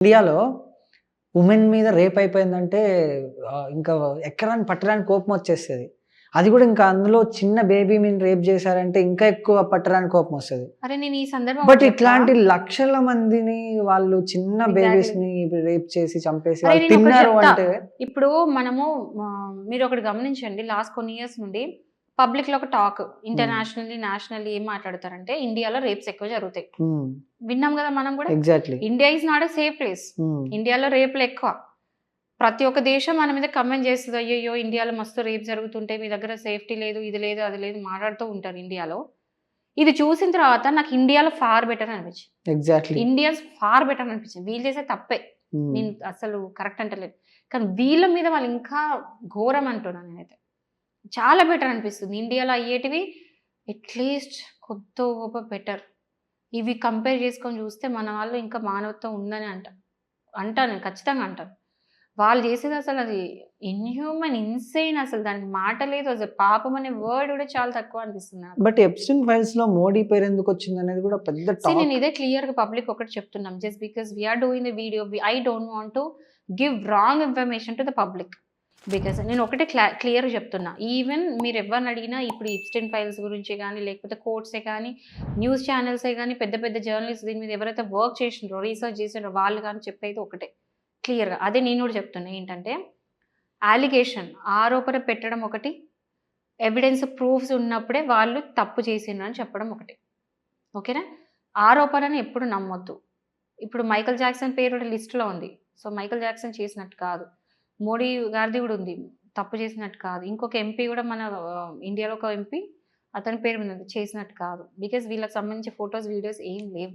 ఇండియాలో ఉమెన్ మీద రేప్ అయిపోయిందంటే ఇంకా ఎక్కరాని పట్టరాని కోపమొచ్చేస్తది. అది గూడా ఇంకా అందులో చిన్న బేబీ మీద రేప్ చేశారంటే ఇంకా ఎక్కువ పట్టరాని కోపమొస్తది. అరే! నేను ఈ సందర్భం బట్ ఒకటి చెప్పా. ఇట్లాంటి లక్షల మందిని వాళ్ళు చిన్న ఎగ్జాక్ట్‌లీ. బేబీస్‌ని రేప్ చేసి చంపేసి అరే! వాళ్ళు నేనొకటి తిన్నారు చెప్తా. అంటే ఇప్పుడు మనము మీరొకటి గమనించండి. లాస్ట్ కొన్ని ఇయర్స్ నుండి పబ్లిక్‌లో ఒక టాక్ హ్మ్. ఇంటర్నేషనల్లీ, నేషనల్లీ ఏం మాట్లాడతారంటే ఇండియాలో రేప్స్ ఎక్కువ జరుగుతాయి. హ్మ్. విన్నాం గదా! మనం గూడా. Exactly. India is not a safe place. హ్మ్. ఇండియాలో రేపులు ఎక్కువ. ప్రతి ఒక్క దేశం మన మీద కామెంట్ చేస్తది. అయ్యయ్యో! ఇండియాలో మస్తు రేప్ జరుగుతుంటాయి. మీ దగ్గర సేఫ్టీ లేదు, ఇది లేదు, అది లేదు మాట్లాడుతూ ఉంటారు ఇండియాలో. ఇది చూసిన తర్వాత నాకు ఇండియాలో ఫార్ బెటర్ అనిపించింది. ఎగ్జాక్ట్‌లీ. ఇండియన్స్ ఫార్ బెటర్ అనిపించింది. వీళ్ళు చేసేది తప్పే. హ్మ్. నేను అసలు కరెక్ట్ అంటలేను. కానీ వీళ్ళ మీద వాళ్ళు ఇంకా ఘోరం అంటున్నా నేనైతే. చాలా బెటర్ అనిపిస్తుంది. ఇండియాలో అయ్యేటివి అట్‌లీస్ట్ కొద్దో గొప్ప బెటర్. ఇవి కంపేర్ చేసుకొని చూస్తే మన వాళ్ళు ఇంకా మానవత్వం ఉందని అంటాను. ఖచ్చితంగా అంటాను. వాళ్ళు చేసేది అసలది ఇన్‌హ్యూమన్, ఇన్‌సేన్ అసలు దానికి మాట లేదు. అసలు పాపం అనే వర్డ్ కూడా చాలా తక్కువ అనిపిస్తుంది నాకు. బట్ ఎప్‌స్టీన్ ఫైల్స్‌లో మోడీ పేరెందుకొచ్చిందనేది గూడా పెద్ద నేను టాక్. ఇదే క్లియర్‌గా పబ్లిక్ ఒకటి చెప్తున్నాం. Just because we are doing the video I don't want to give wrong information to the public. Because నేను ఒకటే క్లియర్‌గా చెప్తున్నా. ఈవెన్ మీరు ఎవరిని అడిగినా ఇప్పుడు ఎప్‌స్టీన్ ఫైల్స్ గురించి గాని, లేకపోతే కోర్ట్సే గాని, న్యూస్ ఛానెల్సే గాని, పెద్ద పెద్ద జర్నలిస్ట్ దీని మీద ఎవరైతే వర్క్ చేసిండ్రో, రీసెర్చ్ చేసిండ్రో వాళ్ళు గాని చెప్పేది ఒకటే క్లియర్‌గా. అదే నేను కూడా చెప్తున్నా. ఏంటంటే అలిగేషన్ ఆరోపణ పెట్టడం ఒకటి, ఎవిడెన్స్ ప్రూఫ్స్ ఉన్నప్పుడే వాళ్ళు తప్పు చేసిండ్రు అని చెప్పడం ఒకటి. ఓకేనా? ఆరోపణని ఎప్పుడు నమ్మొద్దు. ఇప్పుడు 'మైకేల్ జాక్సన్' పేరు కూడా లిస్ట్‌లో ఉంది. సో, 'మైకేల్ జాక్సన్' చేసినట్టు కాదు. మోడీ గారిది కూడా ఉంది. తప్పు చేసినట్టు కాదు. ఇంకొక ఎంపీ కూడా మన ఇండియాలో ఒక ఎంపీ అతని పేరు మీద ఉంది. చేసినట్టు కాదు. బికాజ్ వీళ్ళకి సంబంధించి ఫోటోస్, వీడియోస్ ఏం లేవు.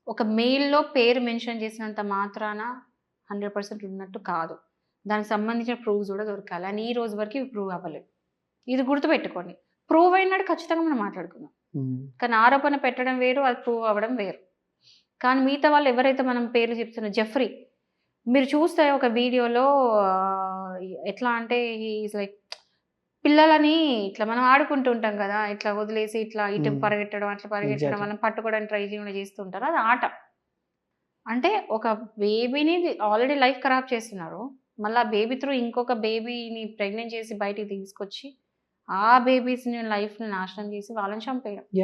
ఒక మెయిల్‌లో పేరు మెన్షన్ చేసినంత మాత్రాన 100% ఉన్నట్టు కాదు. దానికి సంబంధించిన ప్రూఫ్స్ కూడా దొరకాలి. అండ్ ఈ రోజు వరకు ఇవి ప్రూవ్ అవ్వలేదు. ఇది గుర్తుపెట్టుకోండి. ప్రూవ్ అయినాడు ఖచ్చితంగా మనం మాట్లాడుకుందాం. హ్మ్. కానీ ఆరోపణ పెట్టడం వేరు, అది ప్రూవ్ అవ్వడం వేరు. కానీ మిగతా వాళ్ళు ఎవరైతే మనం పేర్లు చెప్తున్నా జెఫ్రీ. మీరు చూస్తే ఒక వీడియోలో ఎట్లా అంటే హి ఈస్ లైక్ పిల్లలని ఇట్లా మనం ఆడుకుంటూ ఉంటాం గదా! ఇట్లా వదిలేసి ఇట్లా ఇటు హ్మ్. పరిగెట్టడం, అట్లా పరిగెట్టడం, ఎగ్జాక్ట్‌లీ. మనం పట్టుకోవడానికి ట్రై చేయడం చేస్తూ ఉంటారు. అది ఆట. అంటే ఒక బేబీని ఆల్రెడీ లైఫ్ ఖరాబ్ చేస్తున్నారు. మళ్ళా బేబీ త్రూ ఇంకొక బేబీని ప్రెగ్నెంట్ చేసి బయటికి తీసుకొచ్చి, ఆ బేబీస్‌ని లైఫ్‌ని నాశనం చేసి వాళ్ళని చంపేయడం.